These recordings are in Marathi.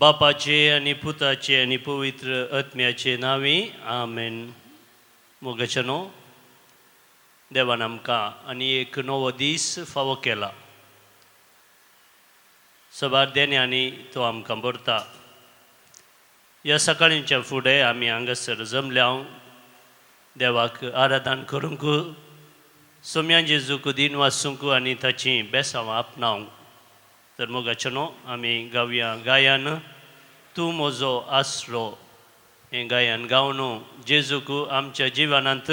बापाचे आणि पुताचे आणि पवित्र आत्म्याचे नावे आमेन. मोगचनो देवान आमकां आनी एक नवो दीस फावो केला. सबारदेन्यांनी तो आमकां भरता. ह्या सकाळींच्या फुडें आमी हांगासर जमल्या देवाक आराधन करूंक, सोम्या जेजूक दिन वाचूंक आनी ताची बेसांवां आपणावंक. तर मोगाचनो आमी गावया गायन तूं म्हजो आसरो. हें गायन गावन जेजूक आमच्या जिवनांत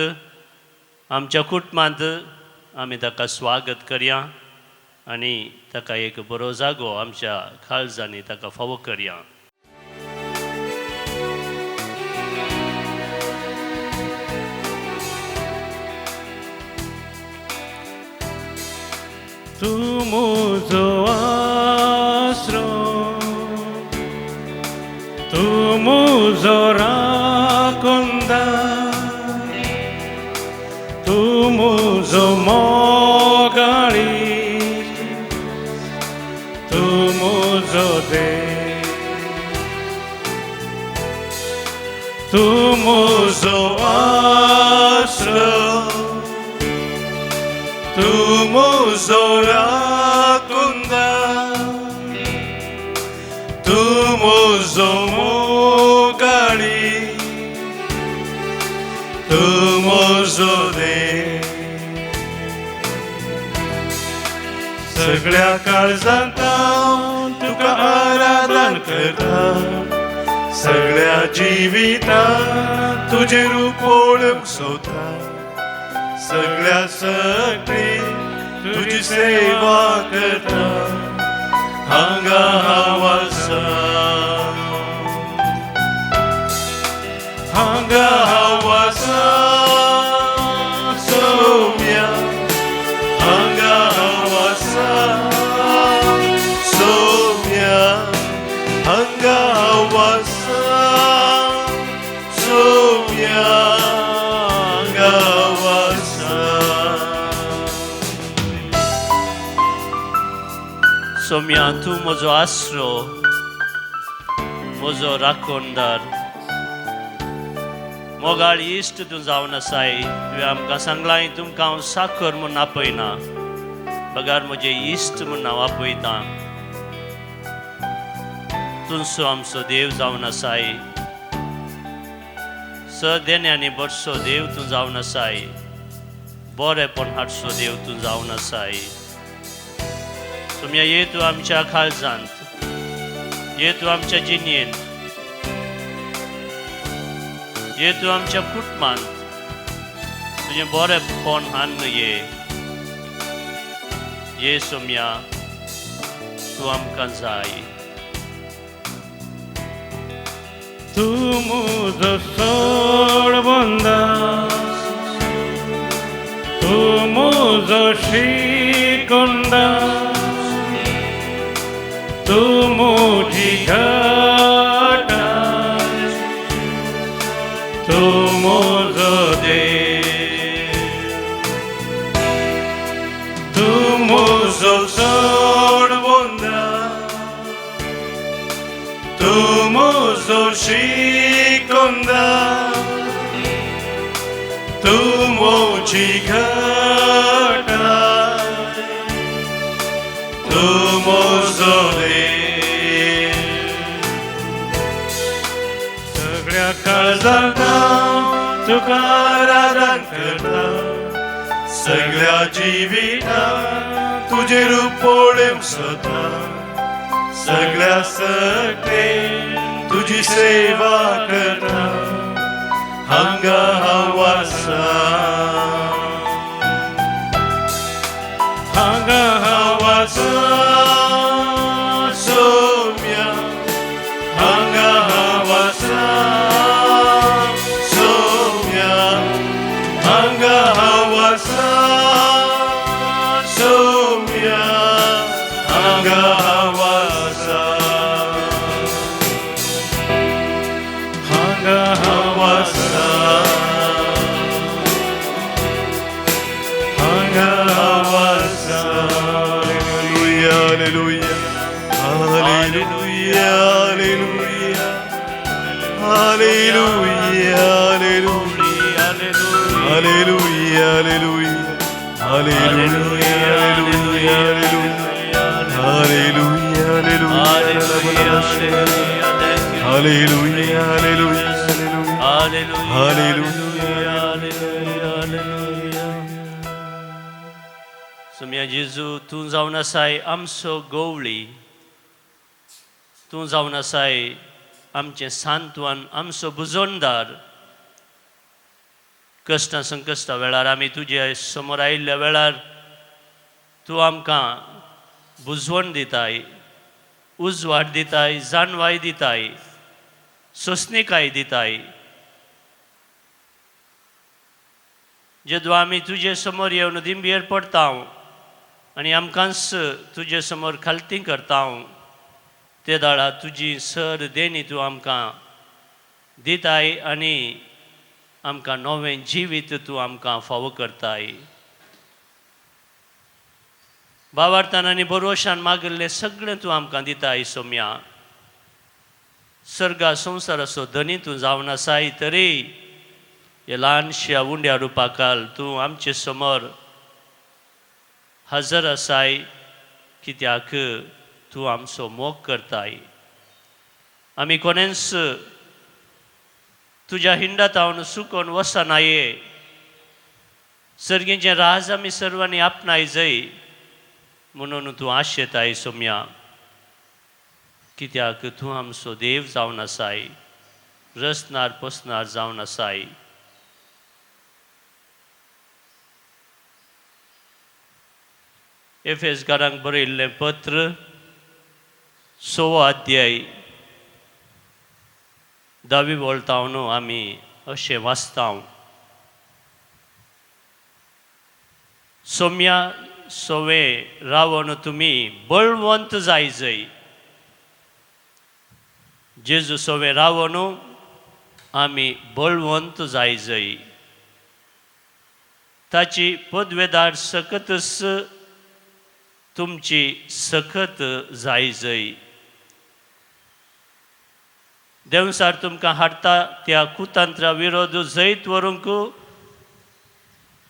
आमच्या कुटुंबांत आमी ताका स्वागत करया आनी ताका एक बरो जागो आमच्या काळजांनी ताका फावो करया. तूं म्हजो आसरो, तूं म्हजो राखणदार, तूं म्हजो मोगाळी, तूं म्हजो देव, तूं म्हजो आसरो, तूं म्हजो राखणदार, तूं म्हजो मोगाळी, तूं म्हजो देव. सगळ्या काळजांत हांव तुका आराधन करता, सगळ्या जिवितांत तुजें रूप पळोवंक सोदता, सगळ्या सकळी तुजी सेवा करता. हांगा हांव आसा, हांगा हांव आसा सोम्या, हांगा हांव आसा सोम्या, हांगा हांव आसा सोम्या, हांगा हांव आसा. सोम्या तूं म्हजो आसरो, म्हजो राखणदार, मोगाळी इश्ट तूं जावन आसाय. तुवें आमकां सांगलां तुमकां हांव साकर म्हूण आपयना, बगार म्हजे इश्ट म्हूण हांव आपयतां. तुमचो आमचो देव जावन आसाय, सदेन्यांनी बरसो देव तूं जावन आसाय, बरेपण हाडसो देव तूं जावन आसाय. सोम्या ये तूं आमच्या काळजांत, ये तूं आमच्या जिणयेंत, ये तूं आमच्या कुटुंबांत तुजें बरेपण हाडून ये सोम्या तूं आमकां जाय. तूं म्हजो सोडबंदार, तूं म्हजो शिकणदार, तूं म्हजी घाटार, तूं म्हजो देव, तूं म्हजो सोडबंदार, तूं म्हजो शिकणदार, तूं म्हजी घाटार, तूं म्हजो देव. सगळ्या काळजांत हांव तुका आराधन करता, सगळ्या जिवितांत तुजें रूप पळोवंक सोदता, सगळ्या सकळे तुजी सेवा करता. हांगा हांव आसा, हांगा हांव आसा सोम्या, हांगा हांव आसा सोम्या, हांगा हांव आसा सोम्या, हांगा हांव आसा, हांगा हांव आसा, हांगा हांव आसा. Hallelujah, hallelujah, Hallelujah, hallelujah, hallelujah, hallelujah, hallelujah, hallelujah, hallelujah, hallelujah, hallelujah. Soumia Jesu, tun zauna sai amso gowli. तूं जावन आसाय आमचें सांत्वन आमचो बुजोंदार. कश्टां संकश्टा वेळार आमी तुजे समोर आयिल्ल्या वेळार तूं आमकां बुजवण दिताय, उजवाड दिताय, जाणवाय दिताय, सोंसणीकाय दिताय. जेदो आमी तुजे समोर येवन दिंबयेर पडटा आनी आमकांच तुजे समोर खालती करता, ते दाळा तुजी सर देणी तूं आमकां दिताय आनी आमकां नवें जिवीत तूं आमकां फावो करताय. भावार्थान आनी बरोशान मागिल्लें सगळें तूं आमकां दिताय. सोम्या, सर्गा संवसाराचो धनी तूं जावन आसाय तरी ह्या ल्हानशा उंड्या रुपाकाल तूं आमचे समोर हजर आसाय, कित्याक तूं आमचो मोग करताय. आमी कोणेंच तुज्या हिंडात हांव सुकोवन वचनाये. सर्गीचें राज आमी सर्वांनी आपणाय जाय म्हणून तूं आशेताय. सोम्या, कित्याक तूं आमचो देव जावन आसाय, रचनार पोसनार जावन आसाय. एफेसकारांक बरयल्लें पत्र 6 अध्याय 10 बोलतावन आमी अशें वाचता. सोम्या सोवे रावन तुमी बळवंत जाय. जेजू सोवे रावन आमी बळवंत जाय. ताची पदवेदार सकतच तुमची सखत जाय. देवसार तुमकां हाडटा त्या कुतंत्रा विरोध जैत व्हरूंक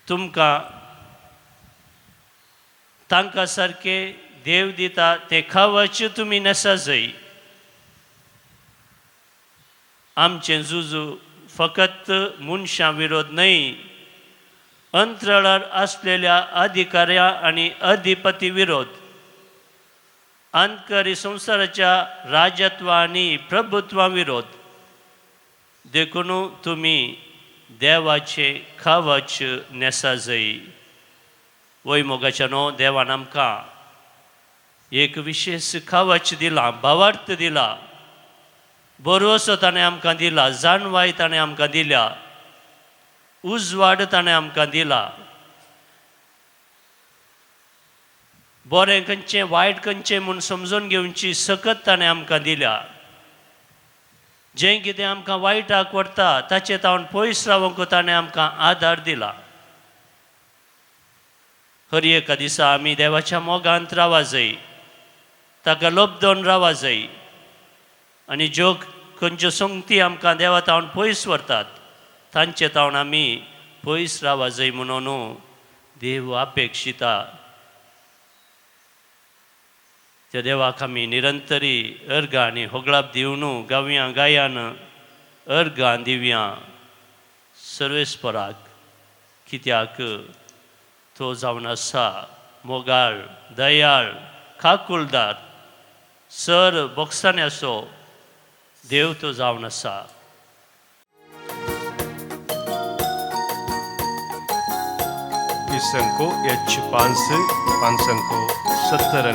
तुमकां तांकां सारके देव दिता ते खावच तुमी नेसा जाय. आमचें झुजू फकत मनशां विरोध न्हय, अंतराळार आसलेल्या अधिकाऱ्या आनी अधिपती विरोध, अंतकारी संवसाराच्या राजत्वा आनी प्रभुत्वा विरोध. देखून तुमी देवाचे खावच नेसा जाय. वैमोगाच्यानो देवान आमकां एक विशेष खावच दिला, भावार्थ दिला, भरवसो ताणें आमकां दिला, जाणवाय ताणें आमकां दिल्या, उजवाड ताणें आमकां दिला. बरें खंयचें वायट खंयचें म्हूण समजून घेवची सकत ताणें आमकां दिल्या. जें कितें आमकां वायटाक व्हरता ताचे तावन पयस रावंक ताणें आमकां आदार दिला. हर एका दिसा आमी देवाच्या मोगांत रावा जाय, ताका लोबदोन रावा जाय. आनी ज्यो खंयच्यो संगती आमकां देवा तावन पयस व्हरतात तांचे तावन आमी पयस रावा जाय म्हणून देव अपेक्षिता. त्या देवाक आमी निरंतरी अर्गां आनी होगळाप दिवन गावयां गायान अर्गां दिवया सर्वेस्पराक, कित्याक तो जावन आसा मोगाळ, दयाळ, खाकुलदार, सर बोगसाण्याचो देव तो जावन आसा. Isanko H5 70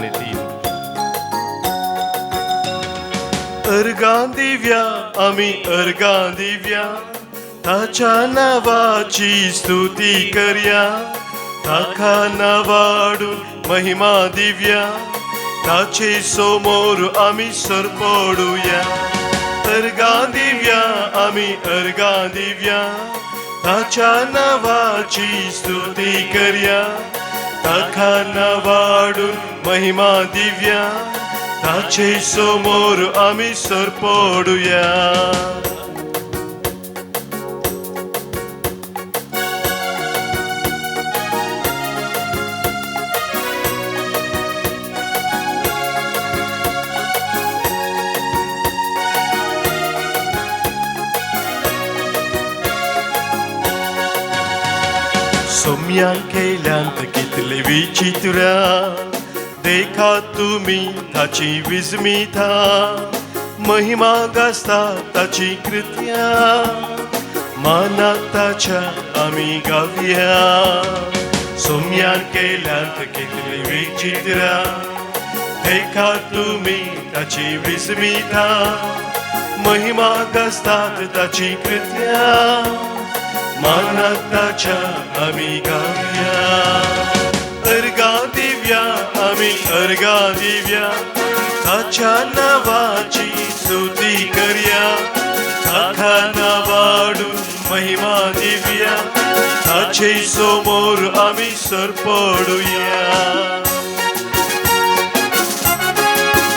अर्गां दिव्या आमी अर्गां दिव्या, ताच्या नावाची स्तुती करया. ताका नावाडून महिमा दिव्या, ताचे समोर आमी सरपडुया. अर्गां दिव्या आमी अर्गां दिव्या, ताच्या नावाची स्तुती करया. ताका नावाडून महिमा दिव्या, ताचे समोर आम्ही सर पडूया. सोम्यान केल्यांत कितले विचित्र देखा तुम्ही ताची विस्मिता. महिमा गाजता ताची कृत्या मानात ताच्या आम्ही गावया. सोम्यान केल्यांत कितले विचित्र देखा तुम्ही ताची विस्मिता. महिमा गाजतात ताची कृत्या मानात ताच्या आम्ही गावया. अर्गा दिव्या आम्ही अर्गा दिव्या ताच्या नावाची स्तुती करूया. ताका नावाडून महिमा दिव्या ताचे समोर आम्ही सर पडूया.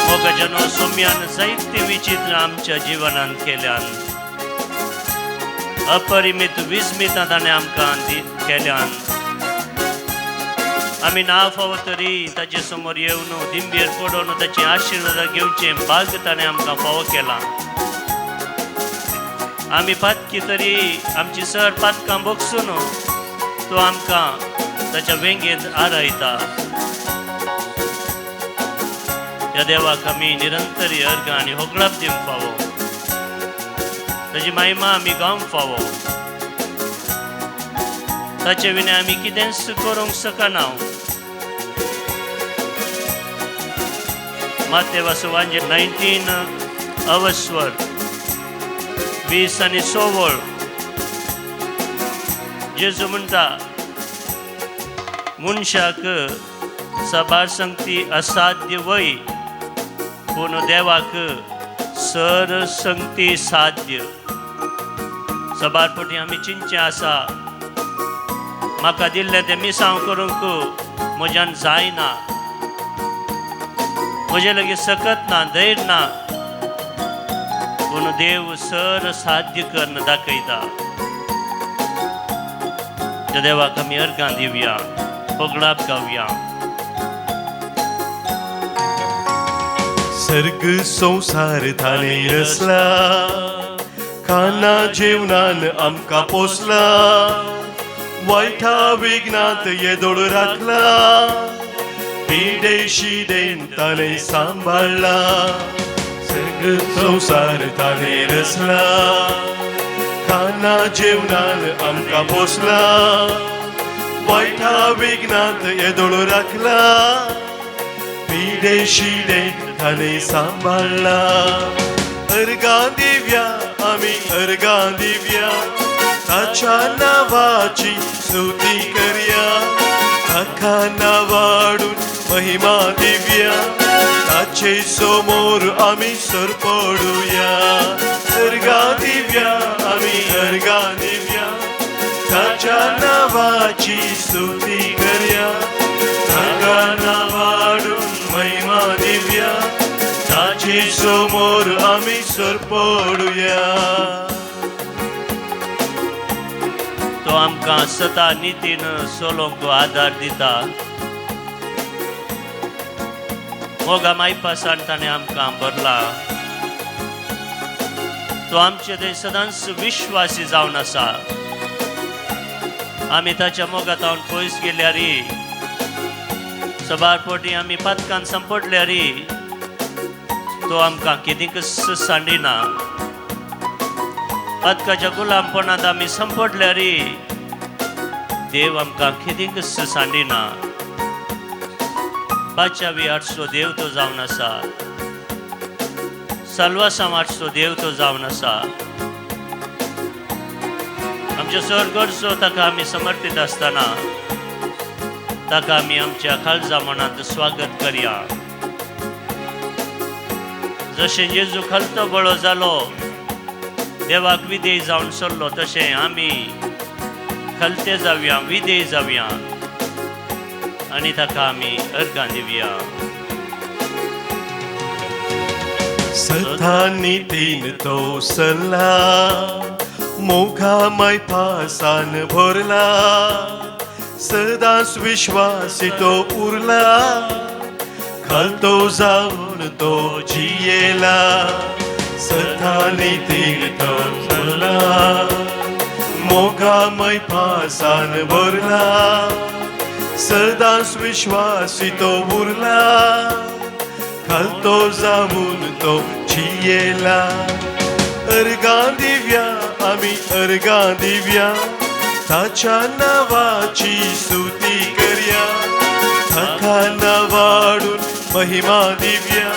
मोगजनो सोम्यान साहित्य विचित्र आमच्या जीवनान केल्यान अपरिमित विस्मिता ताणें आमकां केल्यान आमी ना फावो तरी ताचे समोर येवन दिंबेर पडोवन ताची आशिर्वाद घेवचे भाग ताणें आमकां फावो केला. आमी पातकी तरी आमची सर पातकां बोगसून तो आमकां ताच्या वेंगेंत आरयता. ह्या देवाक आमी निरंतर अर्घ आनी होगळाप दिवंक फावो. ताची महिमा आमी गावंक फावो. ताचे विना आमी कितेंच करूंक शकना. माते वासुवांचे 19 अवस्वर 20 आनी 16 जेजू म्हणटा मनशाक सबार संगती असाध्य वय पूण देवाक सर संगती साध्य. सबार फावटी आमी चिंतचे आसा म्हाका दिल्लें तें मिसांव करूंक म्हज्यान जायना, म्हजे लागीं सकत ना, धैर्य ना, पूण देव सर साध्य करून दाखयता. त्या देवाक आमी अर्घां दिवया, होगळाप गावया. सर्ग संसार ताणें रचला खाना जेवणान आमकां पोसला. वायटा विघ्नात येदोळ राखला पिडे शिडेन ताणें सांबाळला. सर्ग संसार ताणें रचला खाना जेवणान आमकां पोसला. वायटा विघ्नात येदोळ राखला पिडे शिडेन ताणें सांबाळला. अर्घा दिव्या आमी अर्घा दिव्या ताच्या नावाची स्तुती करूया. ताका नावाडून महिमा दिव्या ताचे समोर आमी सर पडूया. अर्घा दिव्या आमी अर्घा दिव्या ताच्या नावाची स्तुती करूया. ताका नावाडून महिमा दिव्या ताचे समोर आमी सर पडूया. तो आमकां सता नितीन चलोवंक आदार दिता. मोगा मायपासान ताणें आमकां भरला. तो आमचे थंय सदांच विश्वासी जावन आसा. आमी ताच्या मोगातावन पयस गेल्यारी सबार फावटी आमी पातकान संपडल्यारी तो आमकां केदींकच सांडिना. पातकाच्या गुलामपणांत आमी संपडल्यारी देव आमकां केदींकच सांडिना. पांचावी आठसो देव तो जावन आसा. साल्वासां आठसो देव तो जावन आसा. आमच्या सर्गोडचो ताका आमी समर्पीत आसतना ताका आमी आमच्या काळजा मनांत स्वागत करया. जशें जेजू खालतो बळो जालो देवाक विधेय जावन सरलो तशें आमी खालते जावया, विधेय जावया आनी ताका आमी अर्घां दिवया. सतांनी तीन तो सरला मोघा माय पासान भरला सदांच विश्वासी तो उरला खालतो जाऊन तो जियेला सतांनी तीन तो सरला मोघा माय पासान भरला सदांच विश्वासी तो उरला खालतो जाऊन तो जियेला अर्गां दिव्या आम्ही अर्गां दिव्या ताच्या नावाची स्तुती करया ताका नावाडून महिमा दिव्या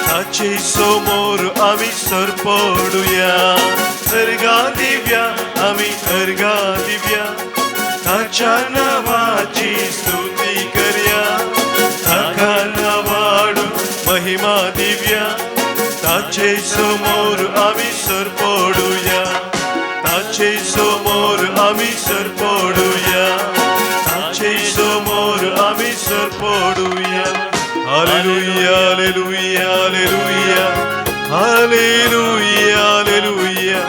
ताचे समोर आम्ही सर पडूया अर्गां दिव्या आम्ही अर्गां दिव्या ताच्या नावाची स्तुती करया ताका नावाडून महिमा दिव्या ताचे समोर आम्ही सर पडूया ताचे समोर आम्ही सर पडूया ताचे समोर आम्ही सर पडूया हालेलुया हालेलुया हालेलुया हालेलुया हालेलुया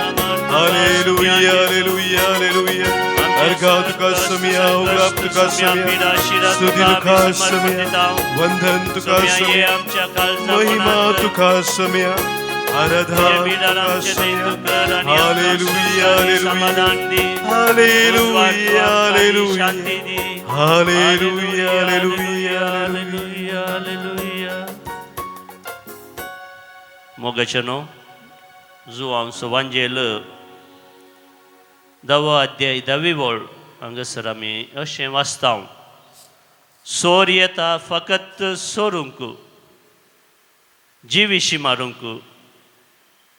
हालेलुया हालेलुया हालेलुया अर्घा तुका सम्या उलाप तुका सम्या स्तुती तुका सम्या वंदन तुका सम्या महिमा तुका सम्या आराधना तुका सम्या हालेलुया हालेलुया हालेलुया हालेलुया हालेलुया हालेलुया हालेलुया मोगाचनो जुआं सवांजेल दवा अध्याय 10 वोळ हांगासर आमी अशें वाचता सोर येता फकत सोरूंक जिविशी मारूंक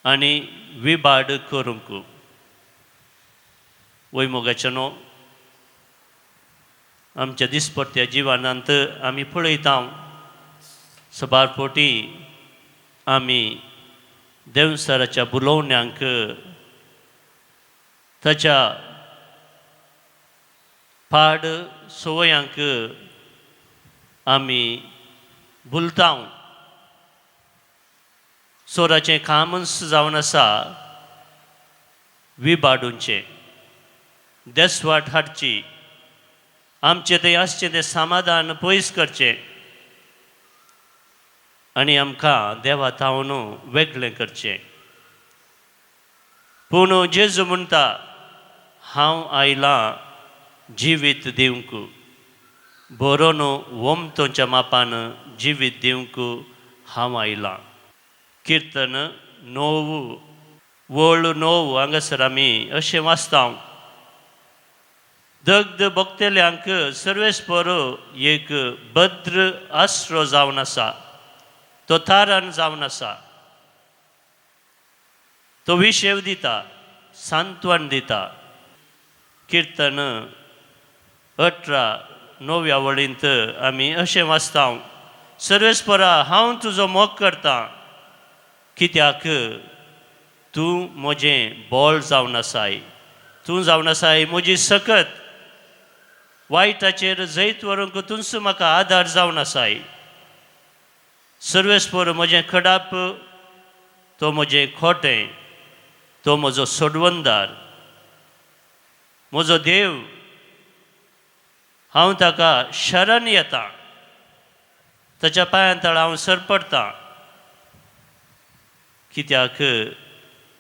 आनी विबाड करूंक वय मोगाचनो आमच्या दिसपट्ट्या जिवनांत आमी पळयता सबारपोटी आमी देवसराच्या बुलोवण्यांक ताच्या पाड सवयांक आमी भुलता सोराचें कामच जावन आसा विबाडूंचें देसवाट हाडची आमचें तें आसचें तें समाधान पयस करचें आनी आमकां देवा तावन वेगळें करचें पूण जेजू म्हणटा हांव आयलां जिवीत दिवंक बरो न्हू वमतोच्या मापान जिवीत दिवंक हांव आयलां किर्तन 9 वोळ 9 हांगासर आमी अशें वाचता दग्ध भोगतेल्यांक सर्वेस्पर एक भद्र आस्रो जावन आसा तो थारान जावन आसा तो विशेव दिता सांत्वन दिता किर्तन 18 वळींत आमी अशें वाचता सर्वेस्परा हांव तुजो मोग करतां कित्याक तूं म्हजें बोळ जावन आसाय तूं जावन आसाय म्हजी सकत वायटाचेर जैत व्हरूंक तूंच म्हाका आदार जावन आसाय सर्वेस्पर म्हजें खडाप तो म्हजें खोटें तो म्हजो सोडवंदार म्हजो देव हांव ताका शरण येतां ताच्या पांयां तळा हांव सरपडटां कित्याक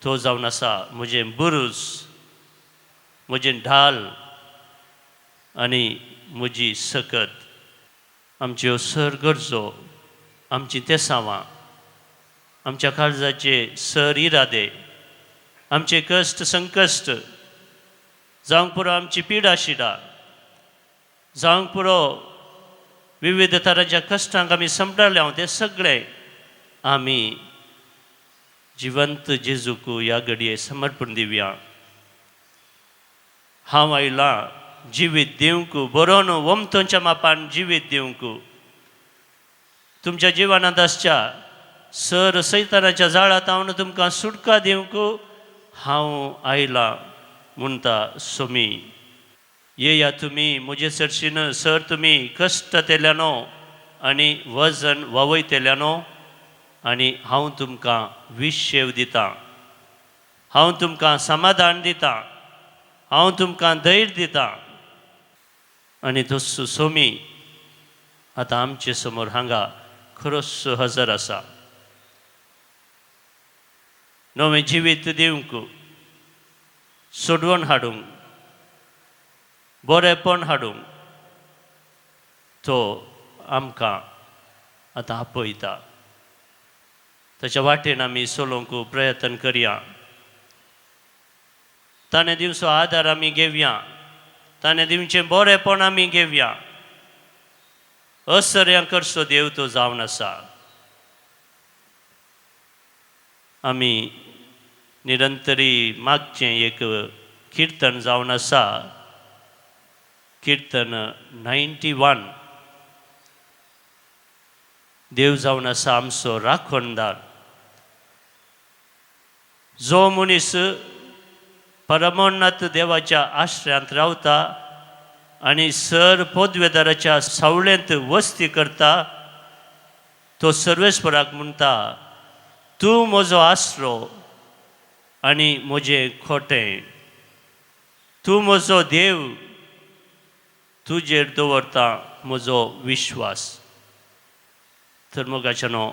तो जावन आसा म्हजें बुरूज म्हजें ढाल आनी म्हजी सकत आमच्यो सर गरजो आमचीं तेसांवां आमच्या काळजाचे सर इरादे आमचे कश्ट संकश्ट जावंक पुरो आमची पिडा शिडा जावंक पुरो विविध तरांच्या कश्टांक आमी संपटाले हांव ते सगळे आमी जिवंत जेजूक ह्या घडये समर्पण दिवया हांव आयलां जिवीत दिवंक बरो न्हू वमतोच्या मापान जिवीत दिवंक तुमच्या जिवनांत आसच्या सर सैतानाच्या जाळांत हांव तुमकां सुटका दिवंक हांव आयलां म्हणटा सोमी येया तुमी म्हजे सरशीन सर तुमी कश्ट तेल्यानो आनी वजन ववयतेल्यानो आनी हांव तुमकां विश्व दितां, हांव तुमकां समाधान दितां, हांव तुमकां धैर्य दितां. आनी तो सोमी आतां आमचे समोर हांगा खरोच हजर आसा. नवें जिवीत दिवंक, सोडवण हाडूंक, बरेपण हाडूंक तो आमकां आतां आपयता. ताच्या वाटेन आमी चलोवंक प्रयत्न करया. ताणें दिवचो आदार आमी घेवया, ताणें दिवचें बरेपण आमी घेवया. असर्यां करचो देव तो जावन आसा. आमी निरंतरी मागचें एक किर्तन जावन आसा, किर्तन 91. देव जावन आसा आमचो राखणदार. जो मनीस परमोन्नत देवाच्या आश्रयांत रावता आनी सर पदवेदाराच्या सावळेंत वस्ती करता, तो सर्वेस्पराक म्हणटा, तूं म्हजो आसरो आनी म्हजें खोटें. तूं म्हजो देव, तुजेर दवरता म्हजो विश्वास. तर मोगाच्यानो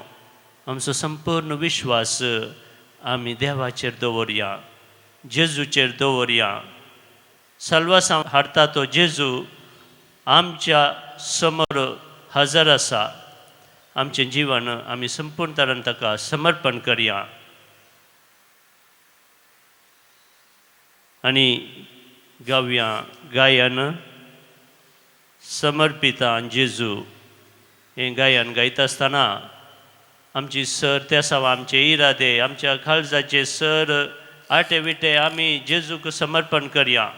आमचो संपूर्ण विश्वास आमी देवाचेर दवरया, जेजूचेर दवरया. साल्वासां हाडटा तो जेजू आमच्या समोर हजर आसा. आमचें जिवन आमी संपूर्ण तरान ताका समर्पण करया. आनी गावया गायन समर्पिता जेजू. हें गायन गायता आसतना आमची सर त्या सावा आमचे इरादे, आमच्या काळजाचे सर आटे विटे आमी जेजूक समर्पण करया.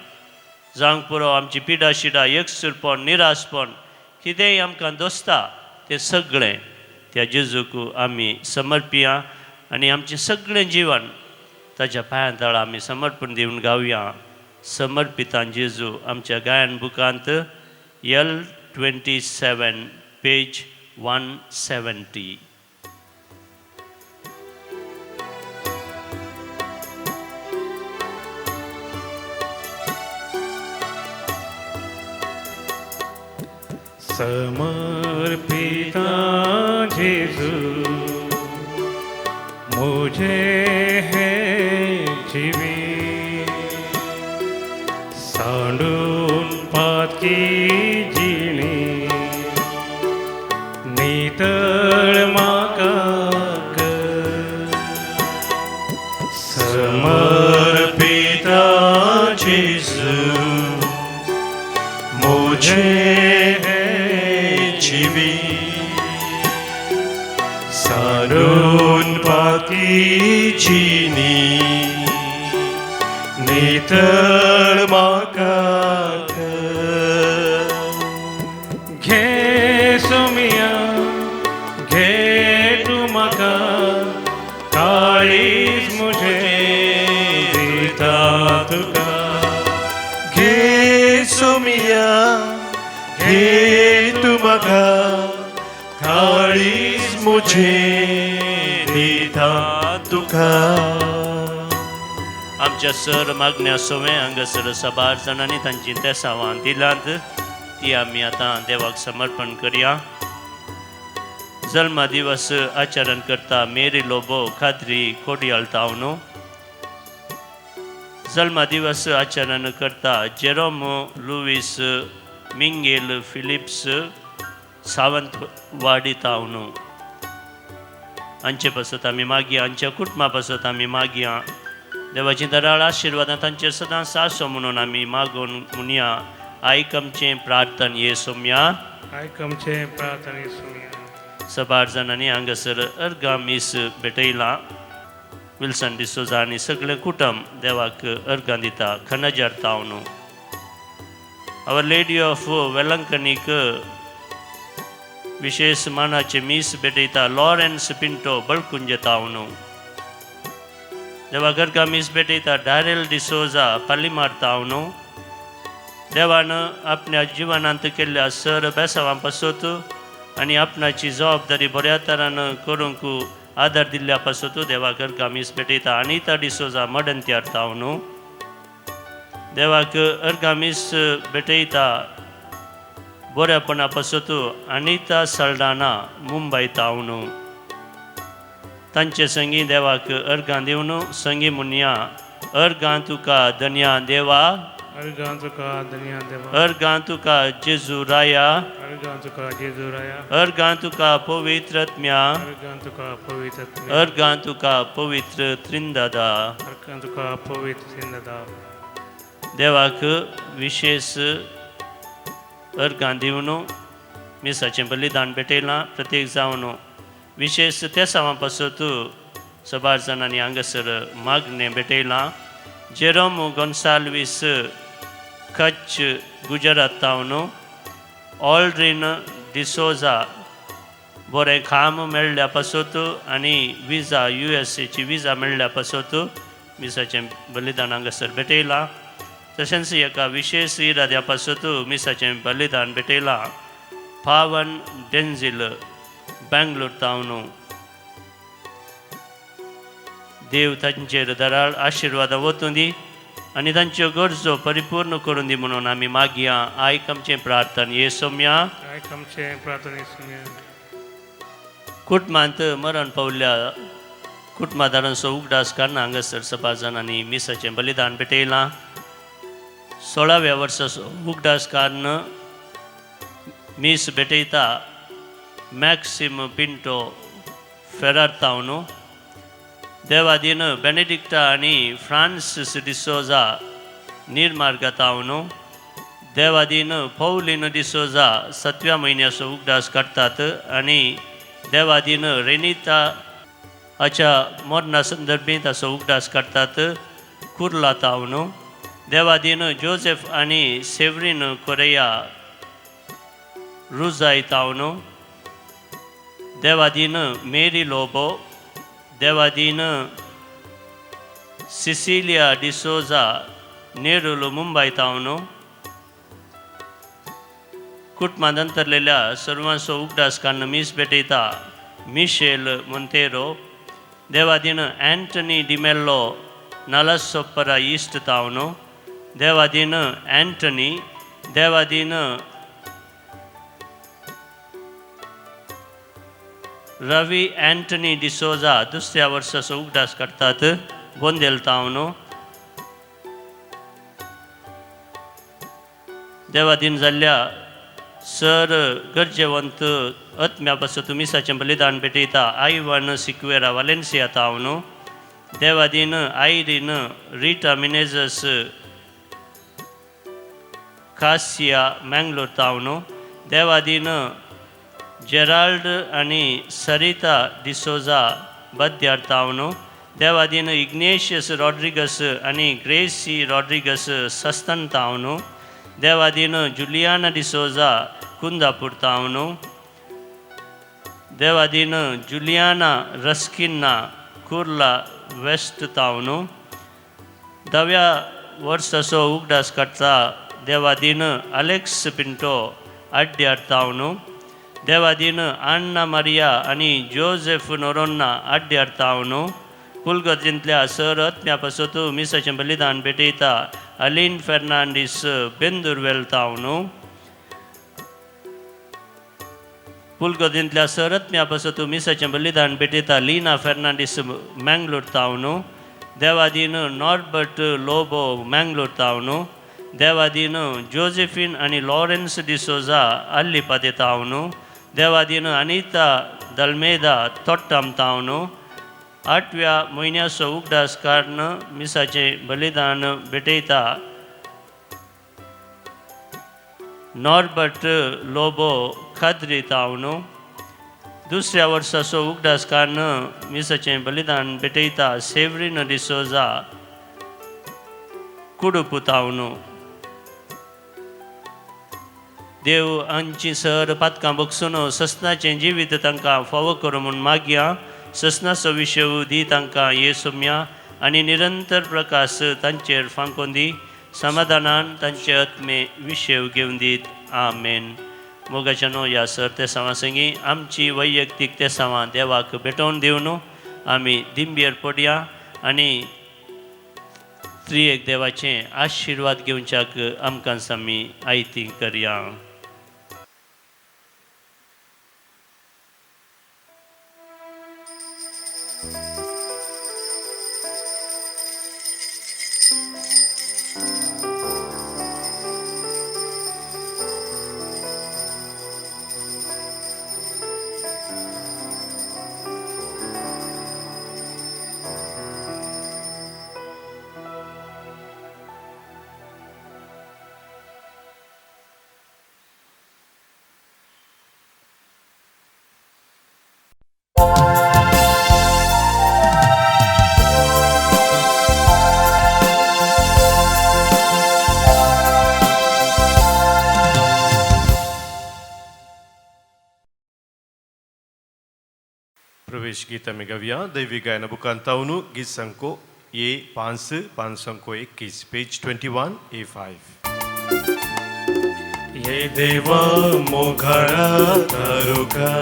जावंक पुरो आमची पिडा शिडा, एकसुरपण, निराशपण कितेंय आमकां दोसता तें सगळें त्या जेजूक आमी समर्पिया. आनी आमचें सगळें जिवन ताच्या पांया तळा आमी समर्पण दिवन गावया. समर्पिता जेजू आमच्या गायन बुकांत L27 पेज 170. समर्पिता जेजू मुझे है जीवी, सांडून पातकी जिणी नितळ म्हाका कर. समर्पिता जेजू मुझे जीवी, सारून पाती जिनी नितळ म्हाका कर. घे सोमिया घे तू म्हाका, काळीज मुझे दिता तुका. घे सोमिया घे तू म्हाका, काळीज मुझे दिता तुका. आमच्या सर मागण्या सोवे हांगासर साबार जाणांनी तांची तेसावां दिलात, ती आमी आतां देवाक समर्पण करया. जल्मा दिवस आचरण करता मेरी लोबो खात्री कोडियाल तावनो. जल्मा दिवस आचरण करता Jerome Lewis Mingel Philips Sawantwadi तावनो. हांचे पासत आमी मागया, हांच्या कुटुंबा पासत आमी मागया. देवाची दराळ आशिर्वादां तांचेर सदांच आसो म्हणून आमी मागून म्हणया, आयक आमचें प्रार्थन येसोम्या. आयकमचे प्रार्थने सुनिया. साबार जाणांनी हांगासर अर्गामीस भेटयलां. विल्सन डिसोजा आनी सगळें कुटुंब देवाक अर्गां दिता. खनजार तावनो. आवर लेडी ऑफ वेलंकनीक विशेष मानाचे मीस भेटयता लॉरेन्स पिंटो बळकुंजे तावनो. देवा अर्गां मीस भेटयता डारेल डिसोजा पालिमार तावनो. देवान आपल्या जिवनांत केल्ल्या सर बेसावां पासत आनी आपणाची जबाबदारी बऱ्या तरान करूंक आदार दिल्ल्या पासून तूं देवाक अर्गामीस भेटयता अनिता डिसोजा मडंत्यार ताव न्हू देवाक अर्गामीस भेटयता बऱ्यापणा पासून तूं अनिता सल्डाना मुंबय ताव न्हू तांचे संगी देवाक अर्गां दिवन संगी मुनिया अर्गां तुका धन्या देवा अर्गां तुका धन्या देवा अर्गां तुका जेजू राया अर्गां तुका जेजू राया अर्गां तुका पवित्र आत्म्या अर्गां तुका पवित्र अर्गां तुका पवित्र त्रिंदादा अर्गां तुका पवित्र सिंधदा देवाक विशेष अर्गां दिवन मिसाचें बलिदान भेटयलां प्रत्येक जावन विशेष त्या सावा पासून तूं सबार जाणांनी हांगासर मागणें भेटयलां जेरोम गोन्साल्वीस कच्छ गुजरात तावन ऑल्ड्रीन डिसोजा बरें काम मेळ्ळ्या पासून आनी विजा USA विजा मेळ्ळ्या पासून मिसाचें बलिदान हांगासर भेटयलां तशेंच एका विशेष इराद्या पासून मिसाचें बलिदान भेटयलां पावन डेंझिल बेंगलोर तावन देव तांचेर दराळ आशिर्वाद वचूं दी आनी तांच्यो गरजो परिपूर्ण करून दी म्हणून आमी मागया आयक आमचें प्रार्थना येसोम्या आयक आमचें प्रार्थना येसोम्या कुटुंबांत मरण पावल्ल्या कुटुंबादारांचो उगडास काडना हांगासर सभा जाणांनी मिसाचें बलिदान भेटयलां 16व्या वर्साचो उगडास काडन मीस भेटयता मॅक्सिम पिंटो फेरार तावन देवादीन बेनेडिक्टा आनी फ्रांसिस डिसोजा निर्मार्ग तावन देवादीन पौलीन डिसोजा 7व्या म्हयन्याचो उगडास काडटात आनी देवादीन रेनिता हाच्या मरणा संदर्भीत ताचो उगडास काडटात कुर्ला तावन देवादीन जोसेफ आनी सेवरीन कोरेया रुजाय तावन देवादीन मेरी लोबो देवादीन सिसिलिया डिसोजा नेरुल मुंबय तावन कुटुंबांत अंतरलेल्या सर्वांचो उगडास काडन मीस भेटयता मिशेल मोंतेरो देवादीन एंटनी डिमेल्लो नालासोपरा ईस्ट तावन देवादीन एंटनी देवादीन रवी एंटनी डिसोजा 2ऱ्या वर्साचो उगडास काडटात बोंदेल तावन देवादीन जाल्ल्या सर गरजेवंत आत्म्या पासून मिसाचें बलिदान भेटयता आयवन सिक्वेरा वालेन्सिया तावन देवादीन आयरीन रिटा मिनेजस कासिया मँगलोर तावन देवादीन जेराल्ड आनी सरिता डिसोजा बद्यार तावन देवादीन इग्नेशियस रॉड्रिगस आनी ग्रेसी रॉड्रिगस सस्तन तावन देवादीन जुलियाना डिसोजा कुंदापूर तावन देवादीन जुलियाना रस्किन्ना कुर्ला वेस्ट तावन 10व्या वर्साचो उगडास काडटा देवादीन अलेक्स पिंटो आड्ड्यार तावन देवादीन आन्ना मारिया आनी जोसेफ नोरोन्ना आड्ड्यार तावन कुलगजींतल्या सर आत्म्या पासून मिसाचें बलिदान भेटयता अलीन फेर्नांडीस बेंदुरवेल तावन कुलगजींतल्या सर आत्म्या पासून मिसाचें बलिदान भेटयता लीना फेर्नांडीस मँगलोर तावन देवादीन नॉर्बर्ट लोबो मँगलोर तावन देवादीन जोसेफीन आनी लॉरेन्स डिसोजा अल्लीपाते तावन देवादीन अनिता दल्मेदा तोट्टाम तावन 8व्या म्हयन्याचो उगडास काडन मिसाचें बलिदान भेटयता नॉर्बर्ट लोबो खाद्री तावन 2ऱ्या वर्साचो उगडास काडन मिसाचें बलिदान भेटयता सेवरीन डिसोजा कुडुपू तावन देव हांची सर पातकां बगसून ससनाचें जिवीत तांकां फावो करूं म्हूण मागया ससनाचो विशव दी तांकां येसुम्या आनी निरंतर प्रकाश तांचेर फांकोन दी समाधानान तांचे आत्मे विशव घेवन दीत आमेन मोगाच्या न्हू ह्या सरतेसांवा संगी आमची वैयक्तीक तेसांवां देवाक भेटोवन दिवं न्हू आमी दिंबेर पडया आनी त्रियेक देवाचें आशिर्वाद घेवच्याक आमकां आमी आयती करया. प्रवेश गीत में गव्या दैवी गायन बुकांताउनु गीत संको ये 5 संको 21 पेज 21 A5. ये देवा मोघाळा तारुका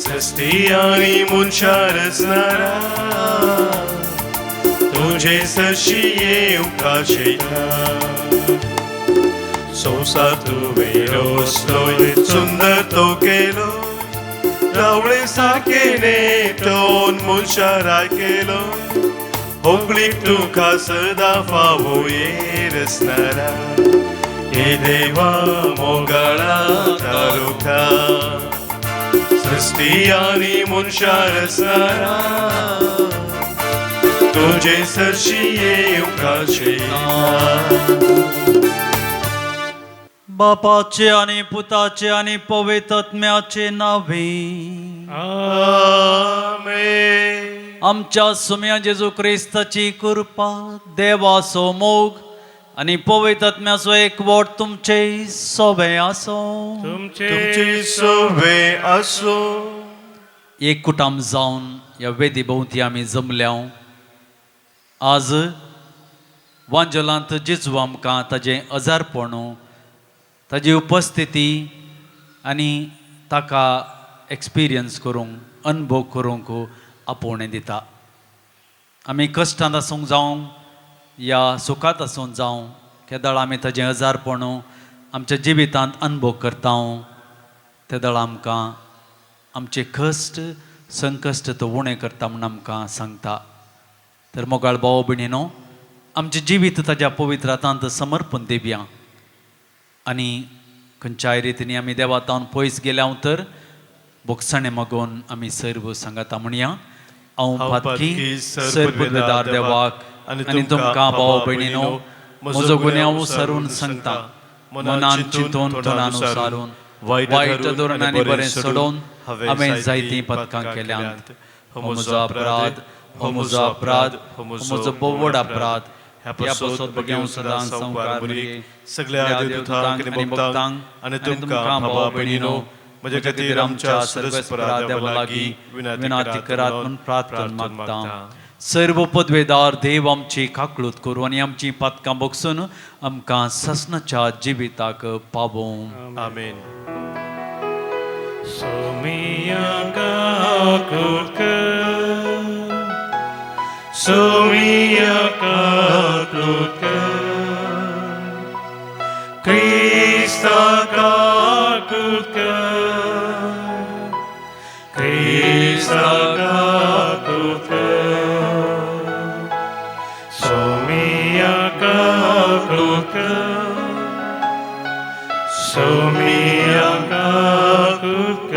सृष्टी आणि मुनशा रचणारा तुझे सशी येऊकाशेता संसार तुवे रोस्तोय सुंदर तो केलो रावळे सारखे नेटोन मुनशाराय केलो होगळीक तुका सदा फावो येरसणारा हे देवा मोगाळा तारुका सृष्टी आणि मुनशार रचणारा तुझे सरशी येऊकाशेता बापाचे आणि पुताचे आणि पवित्रात्म्याचे नावे आमेन. आमच्या सुम्या जेजू ख्रिस्ताची कृपा देवाचो मोग आणि पवित्रात्म्याचो एकवट तुमचे सोबे आसो. तुमचे सोबे असो. एक कुटुंब जावन ह्या वेदी भोवती आमी जमल्या. आज वांजलांत जेजू आमकां ताजें अजारपण ताजी उपस्थिती आनी ताका एक्सपिरियन्स करूंक अनुभव करूंक आपोवणें दिता. आमी कश्टांत आसूंक जावं या सुखांत आसूं जावं केदळ आमी ताजें अजारपण आमच्या जिवितांत अनुभव करता तेदळ आमकां आमचे कश्ट संकश्ट तो उणें करता म्हूण आमकां सांगता. तर मोगाळ भाव भयणीनो आमचें जिवीत ताज्या पवित्र हातांत समर्पण दिवया आनी खंयच्याय रितींनी आमी देवातावन पयस गेल्या तर बोगसणें मागून आमी सर्व सांगाता म्हणया. हांव पातकी सर्वदार देवाक आनी तुमकां भाव भयणीनो म्हजो गुन्यांव सरून सांगता. मनान चिंतून तोंडान सारून वायट धोरणांनी बरें सोडून हांवें जायतीं पथकां केल्यांत. हो म्हजो अपराध, हो म्हजो अपराध, हो म्हजो बोवड अपराध. ह्या पासत बघेव सदां संवकार भुरगे सगळ्या देवदूतांक आनी भक्तांक आनी तुमकां भाव भयणीनो म्हजे खातीर आमच्या सर्वस्परा देवा लागीं विनंती करात म्हूण प्रार्थना मागता. सर्व पदवेदार देव आमची काकळूत करूं आनी आमची पातकां बोगसून आमकां ससनाच्या जिविताक पावों. आमेन. सोमिया काकूत सोमिया काकूत Krista काकूत Krista काकूत सोमिया काकूत सोमिया काकूत.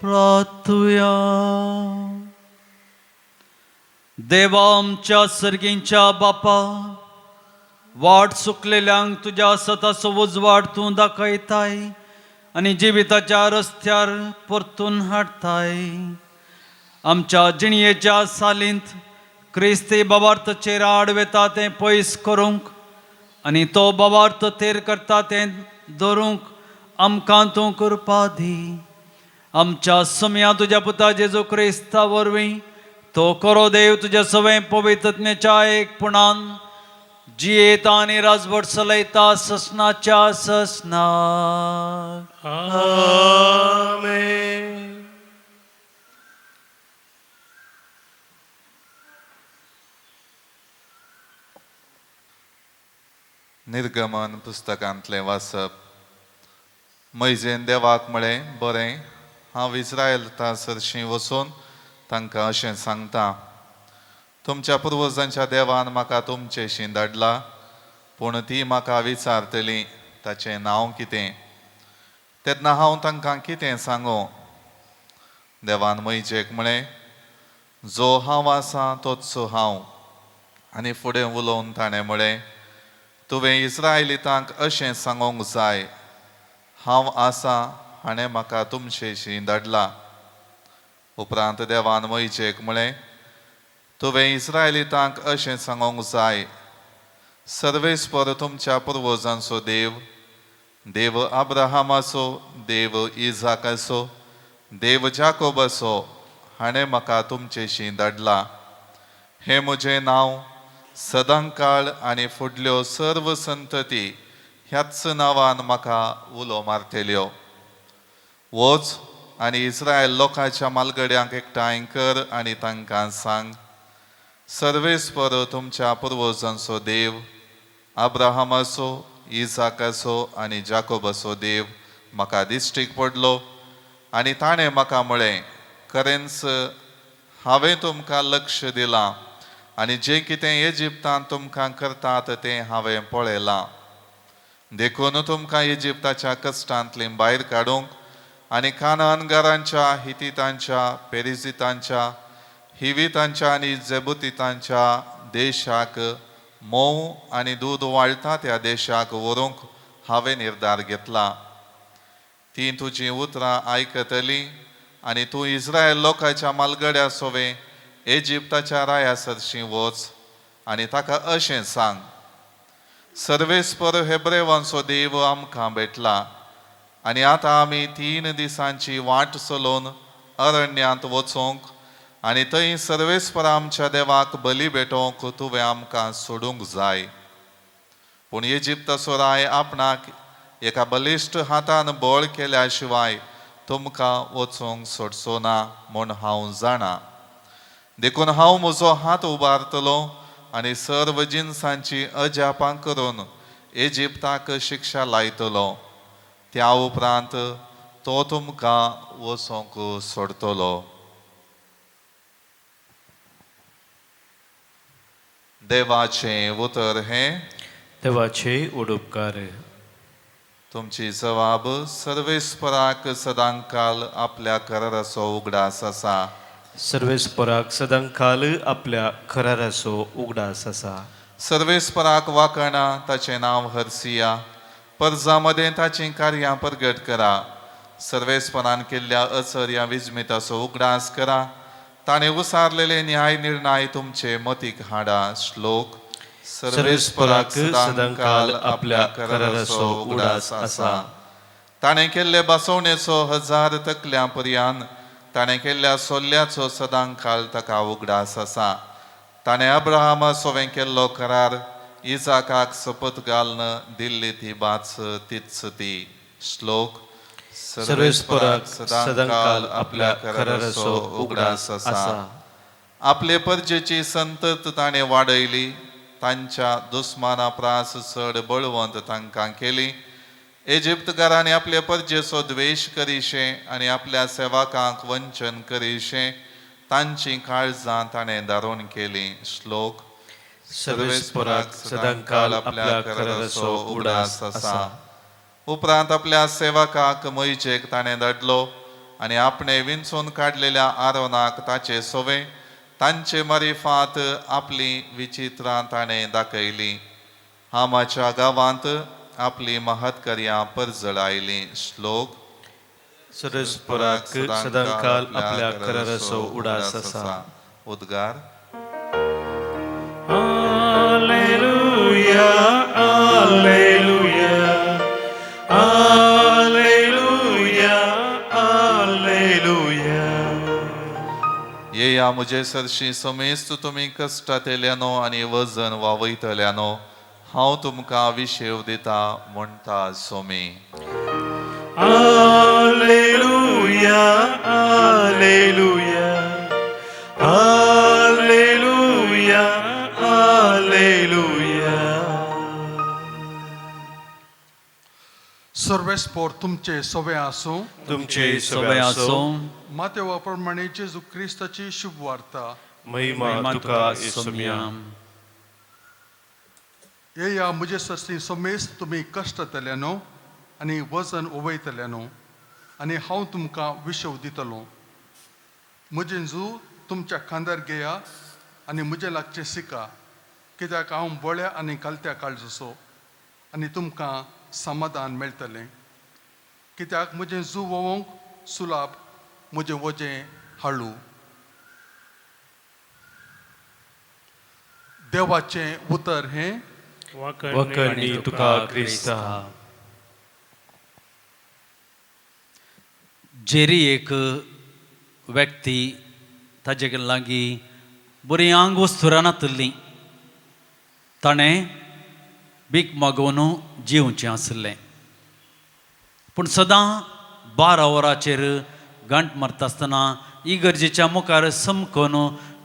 प्रार्थुया. देवा आमच्या सर्गींच्या बापा वाट चुकलेल्यांक तुज्या सताचो उजवाड तूं दाखयताय आनी जिविताच्या रस्त्यार परतून हाडताय. आमच्या जिणयेच्या सालींत क्रिस्ती बाबार्थचेर आडवेता तें पयस करूंक आनी तो बाबार्थ तेर करता तें धरूंक आमकां तूं कृपा दी. आमच्या सुम्या तुज्या पुता जेजू क्रिस्ता वरवीं तो करो देव तुज्या सवय पवित्रतेच्या एकपणान जी येता आणि राजवट चलयता ससनाच्या ससना आमेन. निर्गमन पुस्तकांतलें वाचप. मैजेन देवाक म्हळें, बरें, हांव इस्रायेला सरशीं वचून तांकां अशें सांगता, तुमच्या पुर्वजांच्या देवान म्हाका तुमचेशीं धाडला, पूण ती म्हाका विचारतली ताचें नांव कितें. तेन्ना हांव तांकां कितें सांगूं. देवान मैजेक म्हळें, जो हांव आसां तोच हांव. आनी फुडें उलोवन ताणें म्हळें, तुवें इस्रायलितांक अशें सांगूंक जाय, हांव आसां हाणें म्हाका तुमचेशीं धाडला. उपरांत देवान मैजेक म्हळें, तुवें इस्रायलितांक अशें सांगूंक जाय, सर्वेस्पर तुमच्या पुर्वजांचो देव, देव अब्राहमाचो, देव इजाकाचो, देव जाकोबाचो, हाणें म्हाका तुमचेशीं धाडला. हें म्हजें नांव सदांकाळ आनी फुडल्यो सर्व संतती ह्याच नांवान म्हाका उलो मारतल्यो. वच आनी इस्रायल लोकांच्या मालगड्यांक एकठांय कर आनी तांकां सांग, सर्वेस्पर तुमच्या पुर्वजांचो देव, अब्राहमाचो, इजाकाचो आनी जाकोबाचो देव म्हाका दिश्टीक पडलो. आनी ताणें म्हाका म्हळें, खरेंच हांवें तुमकां लक्ष दिलां आनी जें कितें इजिप्तांत तुमकां करतात तें हांवें पळयलां. देखून तुमकां इजिप्ताच्या कश्टांतलीं भायर काडूंक आनी कानानगारांच्या, हितीतांच्या, पेरिजितांच्या, हिवीतांच्या आनी जेबुतीतांच्या देशाक, मोव आनी दूद वाळटा त्या देशाक व्हरूंक हांवें निर्धार घेतला. तीं तुजीं उतरां आयकतलीं आनी तूं इस्रायल लोकांच्या मालगड्या सोवे इजिप्ताच्या राया सरशीं वच आनी ताका अशें सांग, सर्वेस्पर हेब्रेवांचो देव आमकां भेटला आनी आतां आमी 3 दिसांची वाट चलोवन अरण्यांत वचूंक आनी थंय सर्वेस्पर आमच्या देवाक बली भेटोवंक तुवें आमकां सोडूंक जाय. पूण इजिप्ताचो राय आपणाक एका बलिश्ट हातान बळ केल्या शिवाय तुमकां वचूंक सोडचो ना म्हूण हांव जाणा. देखून हांव म्हजो हात उबारतलो आनी सर्व जिन्सांची अजापां करून इजिप्ताक शिक्षा लायतलो. त्या उपरांत तो तुमकां वचूंक सोडतलो. देवाचें उतर हें, देवाचे उडोवकार. तुमची जबाब सर्वेस्पराक सदांकाल आपल्या कराराचो उगडास आसा. सर्वेस्पराक सदांकाल आपल्या कराराचो उगडास आसा. सर्वेस्पराक वाकणा ताचें नांव हरसिया, पर्जा मदें ताचीं कार्यां परगट करा. सर्वेस्परान केल्ल्या अचर्या विजमिताचो उगडास करा. ताणें उसारलेले न्याय निर्णय तुमचे मतीक हाडा. श्लोक. सर्वेस्पराक सदांकाल आपल्या कराराचो उगडास आसा. ताणें केल्ले बसवणेचो 1000 तकल्यां पर्यान ताणें केल्ल्या सोल्ल्याचो सदांकाल ताका उगडास आसा. ताणें अब्राहमा सोवें केल्लो करार इजाकाक सपत घालन दिल्ली ती बाच तीच ती. श्लोक. सर्वेस्पराक सदांकाल आपल्या कराराचो उगडास आसा. आपले परजेची संतत ताणें वाडयली. तांच्या दुस्माना प्रास चड बळवंत तांकां केली. इजिप्तकारांनी आपले परजेचो द्वेश करिशे आनी आपल्या सेवकांक वंचन करिशे तांची काळजां ताणें दारून केली. श्लोक. सर्वेस्पराक सदांकाल आपल्या कराराचो उगडास आसा. उपरांत आपल्या सेवकाक मैजेक ताणें धाडलो आनी आपणे विंचून काडलेल्या आरोनाक ताचे सोवे तांचे मारिफांत आपली विचित्रां ताणें दाखयली. हामाच्या गांवांत आपली महत्कार्यां परजळायली. श्लोक. सर्वेस्पराक सदांकाल आपल्या कराराचो उगडास आसा. उद्गार. Alleluia, Alleluia, Alleluia, Alleluia. येया म्हजे सरशी समेस्त तुमी कश्टांतल्यानो आनी वजन वा वयतल्यानो हांव तुमकां विशेव दिता म्हणटा Somi. Alleluia, Alleluia, Alleluia, Alleluia. सर्वेस्पोर तुमचे सवे आसूं. तुमचे सवय सगळे असो असो मातेवा प्रमाणे जेजू क्रिस्ताची शुभ वार्ता. महिमा तुका येसुमिया. या म्हजे सस्ती समेस तुमी कश्ट केल्यानो आनी वजन उवयतल्यानो आनी हांव तुमकां विशव दितलो. म्हजें जू तुमच्या खांद्यार घेया आनी म्हजे लागचें शिका, कित्याक हांव बळ्या आनी कालत्या काळजसो आनी तुमकां समाधान मेळटलें. कित्याक म्हजें जू वोवंक सुलाब, म्हजें वजें हाळू. देवाचें उतर हें वखणी तुका क्रिस्ता. जेरी एक व्यक्ती ताजे लागीं बरी आंग वस्तू रानातली. ताणें भीक मागून जिवचें आसलें, पूण सदां 12 वरांचेर गांठ मारता आसतना इगर्जेच्या मुखार समकोन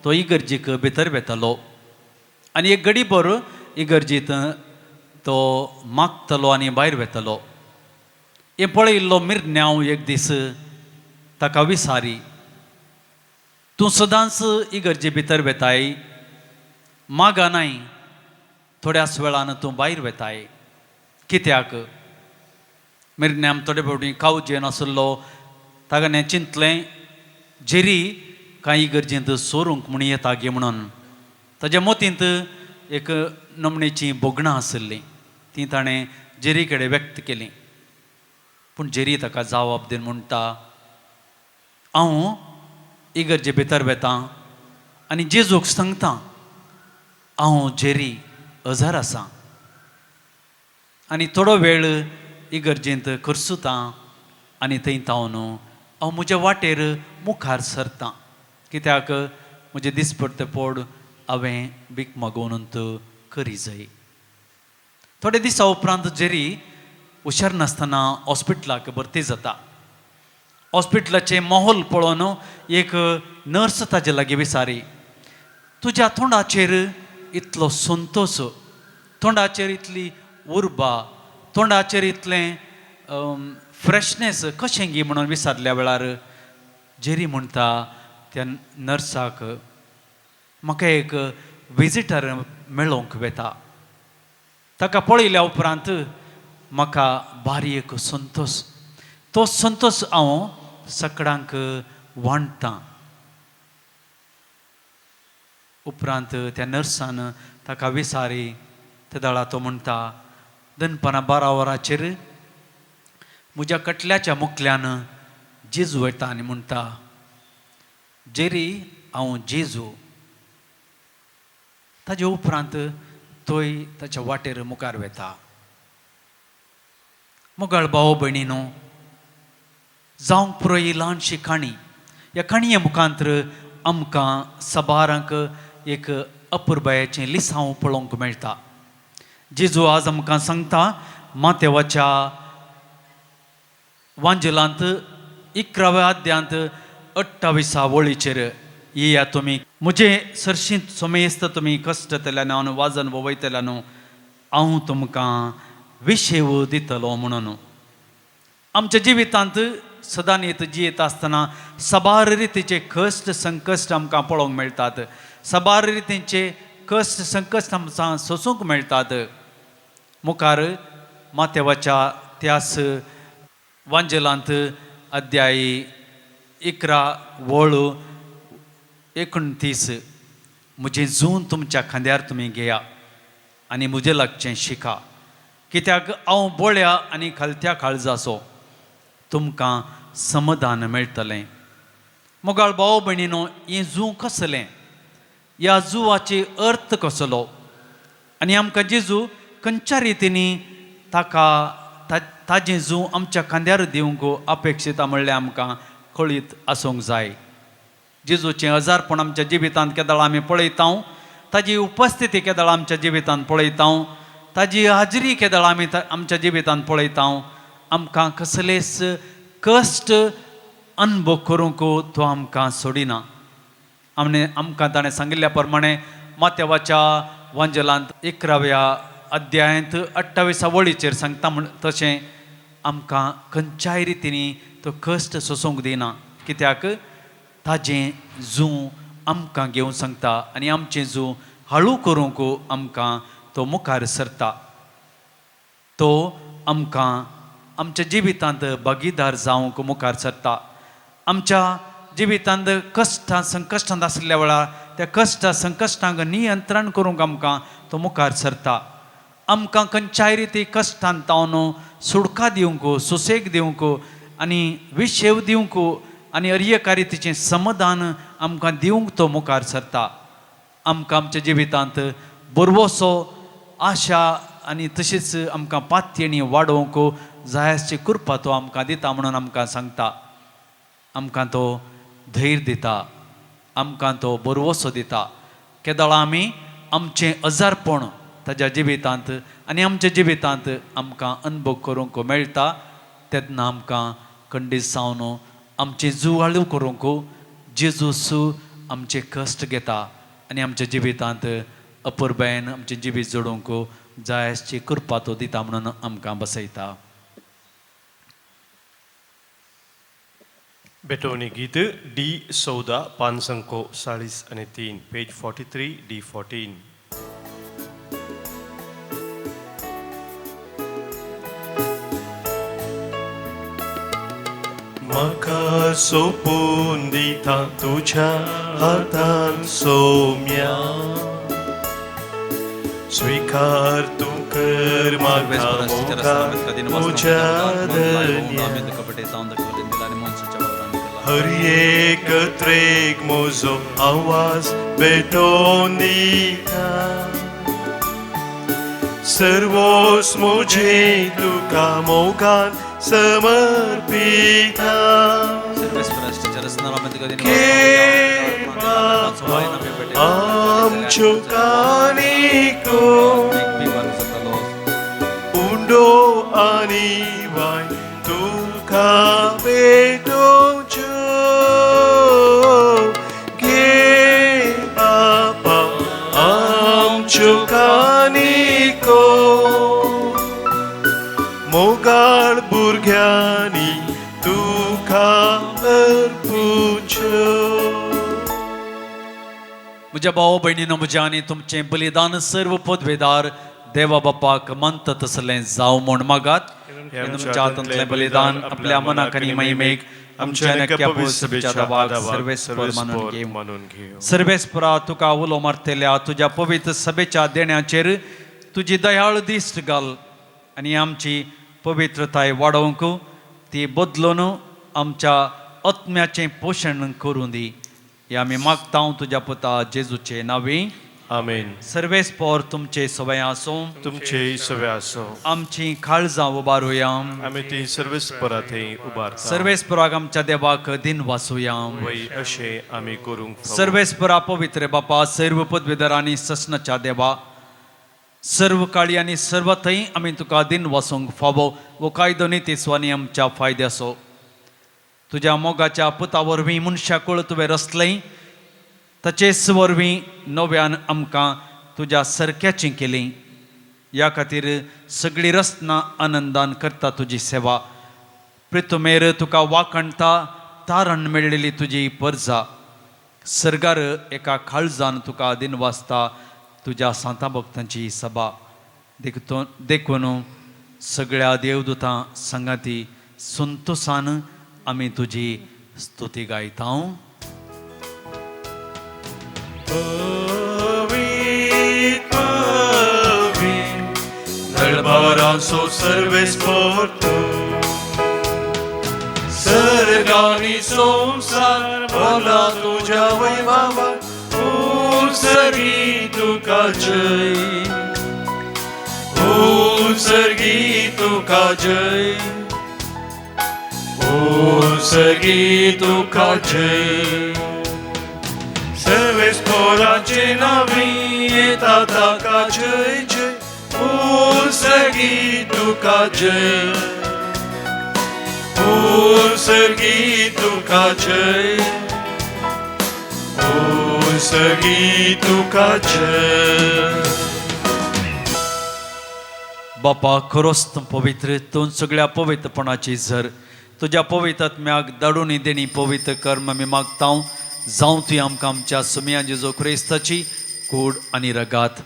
तो इगर्जेक भितर वेतालो आनी एक घडीभर इगर्जीत तो मागतलो आनी भायर वेतालो. हें पळयिल्लो मिरन्याव एक दीस ताका विचारी, तूं सदांच इगर्जे भितर वेताय, मागा नाय, थोड्याच वेळान तूं भायर वेताय, कित्याक? मिरन्याम थोडे फावटी खावचें नासलो. ताणें चिंतलें, जेरी कांय इगर्जेंत सोरूंक म्हूण येता गे म्हणून. ताच्या मतींत एक नमणेची बोगणां आसलीं, ती ताणें जेरी कडेन व्यक्त केली. पूण जेरी ताका जावाब दिवन म्हणटा, हांव इगर्जे भितर वेतां आनी जेजूक सांगता, हांव जेरी अजार आसां आनी थोडो वेळ इगर्जेंत करसुतां आनी थंय तावन हांव म्हज्या वाटेर मुखार सरतां, कित्याक म्हजें दिसपट्टे पोड हांवें भीक मागून करी जाय. थोडे दिसा उपरांत जेरी हुशार नासतना हॉस्पिटलाक भरती जाता. हॉस्पिटलाचें माहोल पळोवन एक नर्स ताजे लागीं विचारी, तुज्या तोंडाचेर इतलो संतोश, तोंडाचेर इतली उर्बा, तोंडाचेर इतलें फ्रेशनेस कशें गी म्हणून विचारल्या वेळार जेरी म्हणटा त्या नर्साक, म्हाका एक विजिटर मेळोवंक वेता. ताका पळयल्या उपरांत म्हाका भारी एक संतोश, तो संतोश हांव सगळ्यांक वांडटां. उपरांत त्या नर्सान ताका विचारी, त्या दाळा तो म्हणटा, दनपारां 12 वरांचेर म्हज्या कटल्याच्या मुखल्यान जेजू वयता आनी म्हणटा, जेरी हांव जेजू. ताजे उपरांत तोय ताच्या वाटेर मुखार वेता. मोगाळ भाव भयणीनो, जावंक पुरो ही ल्हानशी काणी. ह्या काणये मुखांतर आमकां सबारांक एक अपुरबायेचें लिसांव पळोवंक मेळटा. जेजू आज आमकां सांगता, मातेवाच्या वांजलांत 11व्या अध्यायांत 28व्या वळीचेर, येया तुमी म्हजे सरशींत समेस्त तुमी कश्ट केल्यानो आनी वाजन वयतल्यानो, हांव तुमकां विशेव दितलो म्हणून. आमच्या जिवितांत सदां जियेता आसतना सबार रितीचे कश्ट संकश्ट आमकां पळोवंक मेळटात. सबार रितीचे कश्ट संकश्ट आमकां सोसूंक मेळटात. मुखार मातेवाच्या त्याच वांजलांत अध्याय 11 वळ 29, म्हजें जून तुमच्या खांद्यार तुमी घेया आनी म्हजें लागचें शिका, कित्याक हांव बोळ्या आनी खालत्या काळजाचो, तुमकां समाधान मेळटलें. मोगाळ भाव भयणीनो, हें जू कसलें? ह्या जुवाचे अर्थ कसलो? आनी आमकां जेजू खंयच्या रितीनी ताजें जू आमच्या खांद्यार दिवंक अपेक्षीत म्हणल्यार आमकां कळीत आसूंक जाय. जेजूचें अजारपण आमच्या जिवितांत केदळ आमी पळयता, ताजी उपस्थिती केदळ आमच्या जिवितांत पळयता, ताजी हाजरी केदळ आमी आमच्या जिवितांत पळयता आमकां कसलेच कश्ट अनुभव करूंक तो आमकां सोडिना. आमकां ताणें सांगिल्ल्या प्रमाणे माथेवाच्या वांजलांत 11व्या अध्यायांत 28व्या वळीचेर सांगता तशें आमकां खंयच्याय रितीनी तो कश्ट सोसूंक दिना. कित्याक ताजें जू आमकां घेवंक सांगता आनी आमचें जू हळू करूंक आमकां तो मुखार सरता. तो आमकां आमच्या जिवितांत भागीदार जावंक मुखार सरता. आमच्या जिवितांत कश्टां संकश्टांत आसल्या वेळार त्या कश्टा संकश्टांक नियंत्रण करूंक आमकां तो मुखार सरता. आमकां खंयच्याय रिती कश्टांत तावन सुडका दिवंक सुसेग दिवंक आनी विशेव दिवंक आनी अर्यकारितेचें समाधान आमकां दिवंक तो मुखार सरता. आमकां आमच्या जिवितांत बरवोसो आशा आनी तशीच आमकां पातयेणी वाडोवंक जाय आसची कृपा तो आमकां दिता म्हणून आमकां सांगता. आमकां तो धैर्य दिता, आमकां तो बरवोसो दिता. केदळां आमी आमचें अजारपण ताज्या जिवितांत आनी आमच्या जिवितांत आमकां अनुभव करूंक मेळटा तेन्ना आमकां खंडीत जावन आमचें जू हळू करूंक जेजूस आमचे कश्ट घेता आनी आमच्या जिवितांत अपुरबायेन आमचें जिवीत जोडूंक जाय आसची कृपा तो दिता म्हणून आमकां बसयता. बेटोनी गीत D14 पानसंको 43 पेज 43 D14. म्हाका सोपून दिता तुझ्या हातान सोम्या, स्वीकार तू कर म्हाका मोगा तुझ्या धन्या. हर एक त्रेक म्हजो आवाज बेटोन दिता, सर्वोस म्हजें तुका मोगान समर्पिता. आमच्यो कानिको उंडो आनी वाय तुका बेटोच्यो घे बापा. आमच्यो कानिको मोगाळ भुरग्यांनी तुका अर्पुच्यो. म्हज्या भाव भयणीनो म्हज्या आनी तुमचें बलिदान सर्व पदवेदार देवा बापाक मानता तसलें जावं म्हूण मागात. तुमच्या हातांतलें बलिदान आपल्या मनाक आनी महिमेक आमच्या नक्क्या सभेच्या दाबाक सर्वेस्पर मानून घेवं. सर्वेस्परा तुका उलो मारतेल्या तुज्या पवित्र सभेच्या देण्याचेर तुजी दयाळ दिश्ट घाल आनी आमची पवित्रताय वाडोवंक ती बदलून आमच्या आत्म्याचें पोशण करूं दी. हे आमी मागता तुज्या पुता जेजूचे नांवी. आमेन. सर्वेस्पर तुमचे सवय आसूं, तुमचे सवय आसूं. आमची काळजां उबारुया, आमी ती सर्वेस्परा थंय उबारता. सर्वेस्पराक आमच्या देवाक दिन वासुया. वय अशें आमी करूंक फावो. सर्वेस्परा पवित्र बापा, सर्व पदवीधरांनी ससनाच्या देवा, सर्व काळी आनी सर्व थंय आमी तुका दिन वासूंक फावो वो कायदो नितीस्वानी आमच्या फायद्याचो. तुज्या मोगाच्या पुता वरवीं मनशाकुळ तुवें रचलें, ताचेच वरवीं नव्यान आमकां तुज्या सारक्याचीं केलीं. ह्या खातीर सगळीं रचना आनंदान करता तुजी सेवा. प्रितुमेर तुका वाखणटा तारण मेळिल्ली तुजी परजा. सर्गार एका काळजान तुका दिन वाजता तुज्या सांता भक्तांची सभा. देखून सगळ्या देवदूतां संगाती संतोषान आमी तुजी स्तुती गायता. दरबारांचो सर्वेस्पर तूं, सर्गांनी संवसार भरला तुज्या वैभवान. सर्गी तुका जय, सर्गी तुका जय, सर्गी तुका जय. सर्वेस्पराचे नांवी येता ताका जय जय. Usagi tuka jai, Usagi tuka jai, Usagi tuka jai. बापा खरोच तूं पवित्र तूं सगळ्या पवित्रपणाची झर तुज्या पवित्र आत्म्याक धाडून देणी पवित्र कर्म आमी मागता जावं तुवें आमकां आमच्या सुमया जेजो क्रिस्ताची कूड आनी रगात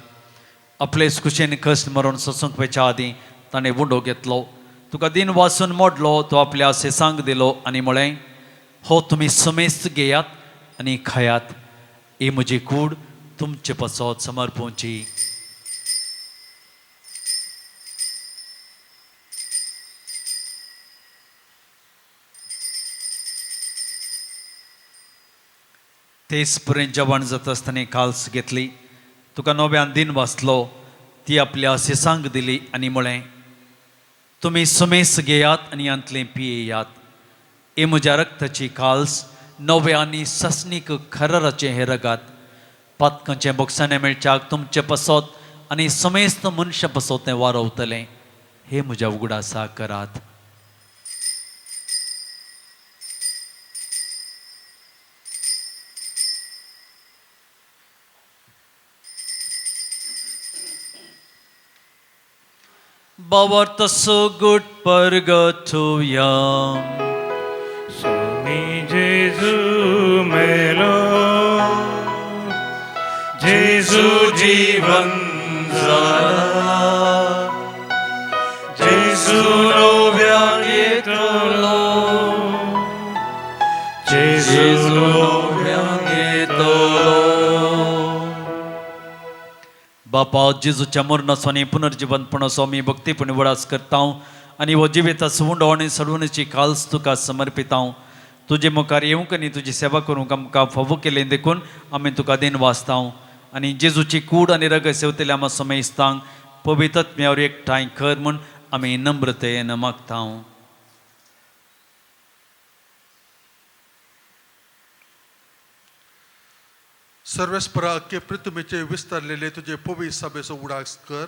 आपलेच कुशेन कश्ट मरून ससूंक आदीं ताणें वुडो घेतलो तुका दिन वाचून मोडलो तो आपल्या सेसांक दिलो आनी म्हळें हो तुमी समेस्त घेयात आनी खायात ही म्हजी कूड तुमचे पसत समर्पूची तेच पर्यंत जेवण जाता आसतना काल्स घेतली तुका नव्यान दिन वाचलो ती आपल्या सेसांक दिली आनी म्हळें तुमी समेस घेयात आनी अंतलें पियेयात हे म्हज्या रक्ताची काल्स नव्या आनी ससनीक खरराचें हें रगात पातकांचें बोक्साने मेळच्याक तुमचें पसत आनी समेस्त मनशां पसत तें वारवतलें हे म्हज्या उगडासा करात Bavarta so good purgatorium. Sami Jesu melo, Jesu jivan zara, Jesu novya getolo, Jesu novya getolo. बापा जेजूच्या मरणाचो पुनर्जीवनपणाचो मी भक्तीपणे वडास करता आनी हो जिविता सुवंडो आनी सडवणीची काल्स तुका समर्पिता तुजे मुखार येवंक आनी तुजी सेवा करूंक आमकां फावो केलें देखून आमी तुका दिन वाचता आनी जेजूची कूड आनी रग सेवतले आमी समेस्तांक पवित्रत्म्यावर एकठांय कर म्हूण आमी नम्रतेन मागता सर्वेस्परा अख्खे पृथ्वीचे विस्तारलेले तुझे पवित्र सभेचो उडास कर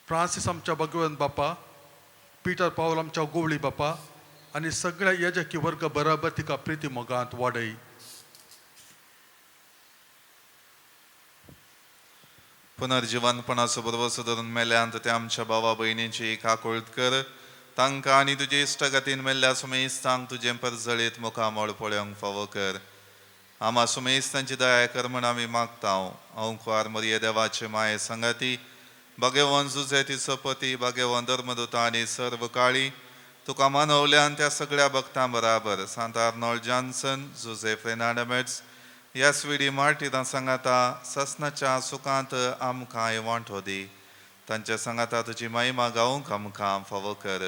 फ्रांसीस आमच्या भगवंत बापा पीटर पावल आमच्या गोवळी बापा आणि सगळ्या याजकी वर्ग बरोबर तिका प्रिती मोगांत वाडय पुनर्जीवनपणाचो भरवसो धरून मेल्यांत ते आमच्या भावा भयणीची एक आकुळत कर तांकां आनी तुजे इश्टगतीन मेल्ल्या सुमेस्तांक तुजें परजळीत मुखामोळ पळोवंक फावो कर आमा सुमेस्तांची दया कर म्हण आमी मागता अंकुआर मरिये देवाचे माये संगती भगवान जुझे तिचो पती भगवान धर्मदूता आनी सर्व काळी तुका मानवल्यान त्या सगळ्या भक्तां बराबर सांत आर्नोल्ड जॉन्सन जुझे फेर्नांडमेट्स ह्या स्विडी मार्टिना सांगाता ससनाच्या सुखांत आमकां वांटो दी तांच्या सांगाता तुजी महिमा गावूंक आमकां फावो कर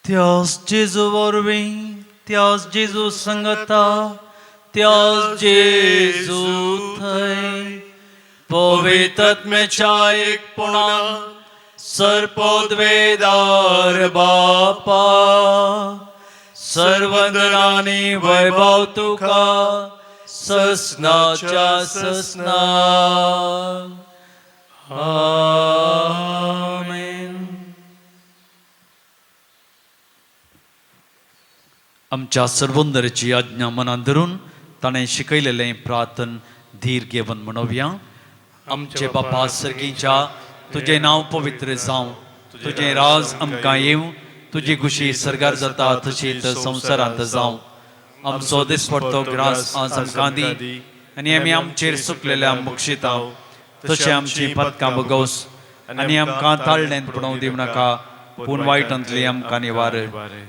त्याच जेजू वरवीं त्याच जेजू संगता त्याच जेजू थंय पवित्रत्म्याच्या एकपणा सर्पोद्वेदार बापा सर्वंदनानी वैभव तुका ससनाच्या ससना आमेन आमच्या सर्वोंदराची आज्ञा मनात धरून ताणें शिकयलेलें प्रार्थन धीर घेवन म्हणोवया आमचे बापा सर्गीच्या तुजें नांव पवित्र जावं तुजें राज आमकां येवं तुजी खुशी सर्गार जाता तशीच संवसारांत जावं आमचो दिसपडटो ग्रास आज आमकां दी आनी आमी आमचेर सुकलेल्या मुक्षिता तशें आमची पदकां बगोस आनी आमकां ताळणेंत पडोवंक दिवं नाका पूण वायटांतली आमकां निवार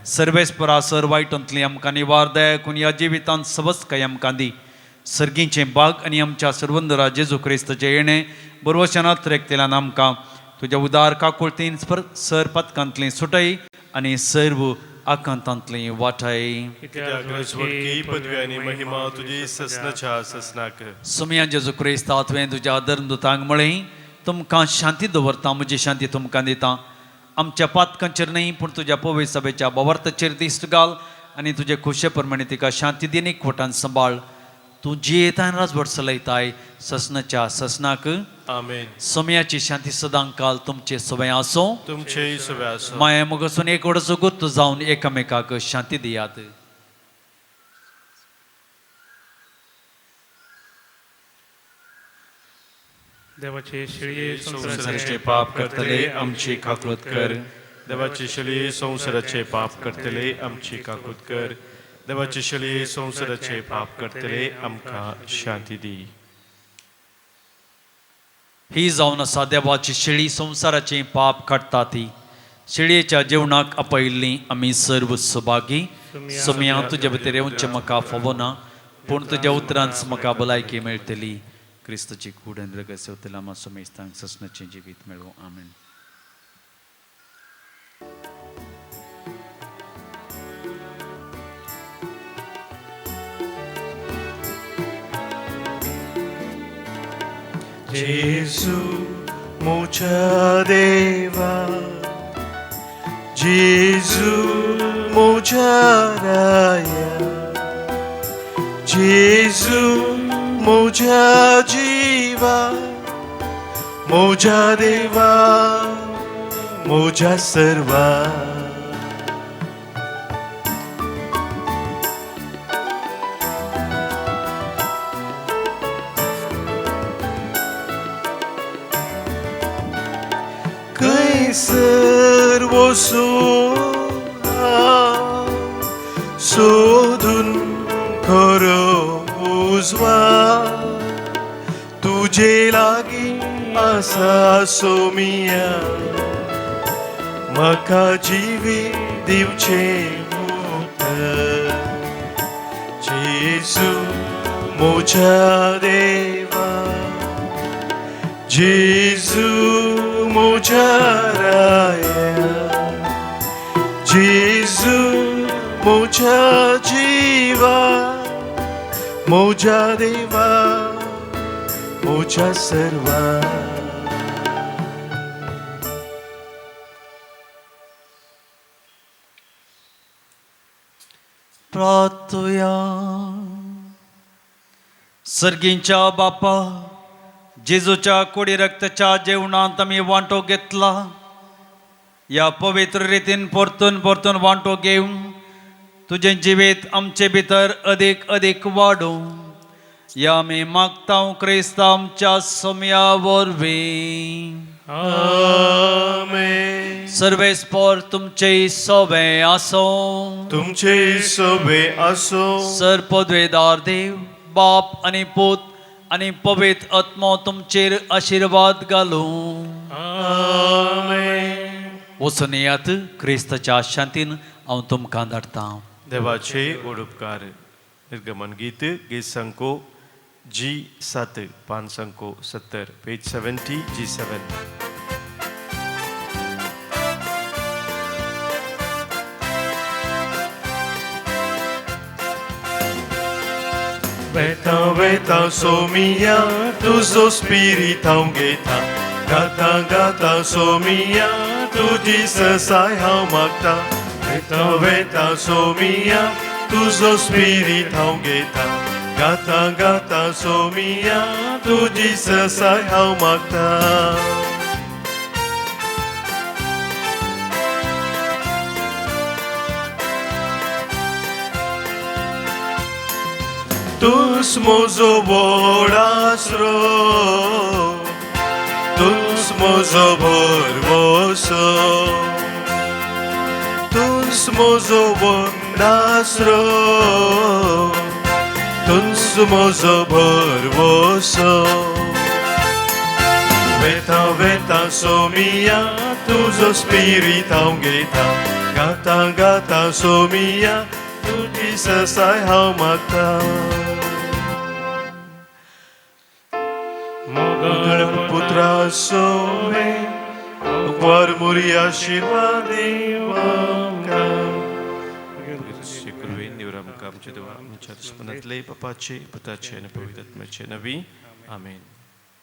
सर्वेस्परा सर वायटांतली आमकां निवार दया करून ह्या जिवितांत सबस काय आमकां दी सर्गीचें बाग आनी आमच्या सर्वंदरा जेजू क्रिस्ताचें येणें बरोवशनात रेखतेल्यान आमकां तुज्या उदार काकुळतीन सर पदकांतली सुटय आनी सर्व आकांतांतली वाटाय पदवी आनी महिमा तुजी ससनाच्या ससनाक सुमया जेजू क्रिस्त तुवें तुज्या धर्मदूतांक म्हळें तुमकां शांती दवरता म्हजी शांती तुमकां दिता आमच्या पातकांचेर न्ही पूण तुज्या पवित्र सभेच्या भवार्थाचेर दिश्ट घाल आनी तुजे खुशे प्रमाणे तिका शांती दिन एकवटान सांबाळ तू जियेताय राजवट चलयताय ससनाच्या ससनाक आमेन. सोम्याची शांती सदांकाल तुमचे सोबय आसो. तुमचे सगळे असो. माया मोगसून एक वडसो गुत्त जावन एकामेकाक शांती दियात. देवाचे शिळे संसाराचे पाप करतले आमची काकुळत कर. देवाचे शिळे संसाराचे पाप करतले आमची काकुळत कर. देवाचे शिळे संसाराचे पाप करतले आमकां शांती दी. ही जावन आसा देवाची शिळी संसाराचे पाप काडटा ती. शिळयेच्या जेवणाक आपयल्ली आमी सर्व सुभागी. सोम्या तुजे भितर येवचें म्हाका फावो ना, पूण तुज्या उतरांच म्हाका भलायकी मेळटली. क्रिस्ताची कूड आनी रगत सेवतले आमा सोमेस्तांक ससनाचें जिवीत मेळो. आमेन. जेजू मोच्या देवा, जेजू मोच्या राया, जेजू मोच्या जीवा, मोच्या देवा, मोच्या सर्वा. सर्व सोधून खरो उजवा तुझे लागी आसा सोमिया. म्हाका जिवी दिवचे उतर. जेजू मोच्या देवा, जेजू मोच्या राया, जेजू मोच्या जीवा, मोच्या देवा, मोच्या सर्वा. प्रार्थया. सर्गींच्या बापा, जेजूच्या कोडी रक्ताच्या जेवणात आम्ही वांटो घेतला. या पवित्र रितीन परतून परतून वांटो घेऊन तुझे जिवीत आमचे भितर अधिक अधिक वाडो. या आमी मागता क्रिस्ता आमच्या सोम्या वरवीं. आमेन. सर्वेस्पर तुमचे सोबे आसो. तुमचे सोबे असो. सर्पद्वेदार देव बाप आणि पूत आणि पवित्र आत्मा तुमचेर आशीर्वाद घालू. आमेन. वचून येयात. क्रिस्ताच्या शांतीन हांव तुमकां धाडटां. देवाचे उपकार. निर्गमन गीत गीत संको G7 570 page 70 G7. Veta, veta, somia, tuzo spirita ungeta. Gata, gata, somia, tu Jesus I how magta. Veta, veta, somia, tuzo spirita ungeta. Gata, gata, somia, tu Jesus I how magta. Tus mozo borasro, tus mozo borvoso, tus mozo borasro, tus mozo borvoso. Veta, veta, somia, tuzo spirita ungeta, gata, gata, somia, tu Jesus I how magta. Putra sobe, por muri आशीर्वादेवांका. शिकरुवे निवरामका आमचे देवा आमच्या दुश्मनातले पापाचे पुताचे आणि पवित्र आत्म्याचे नवी. आमेन.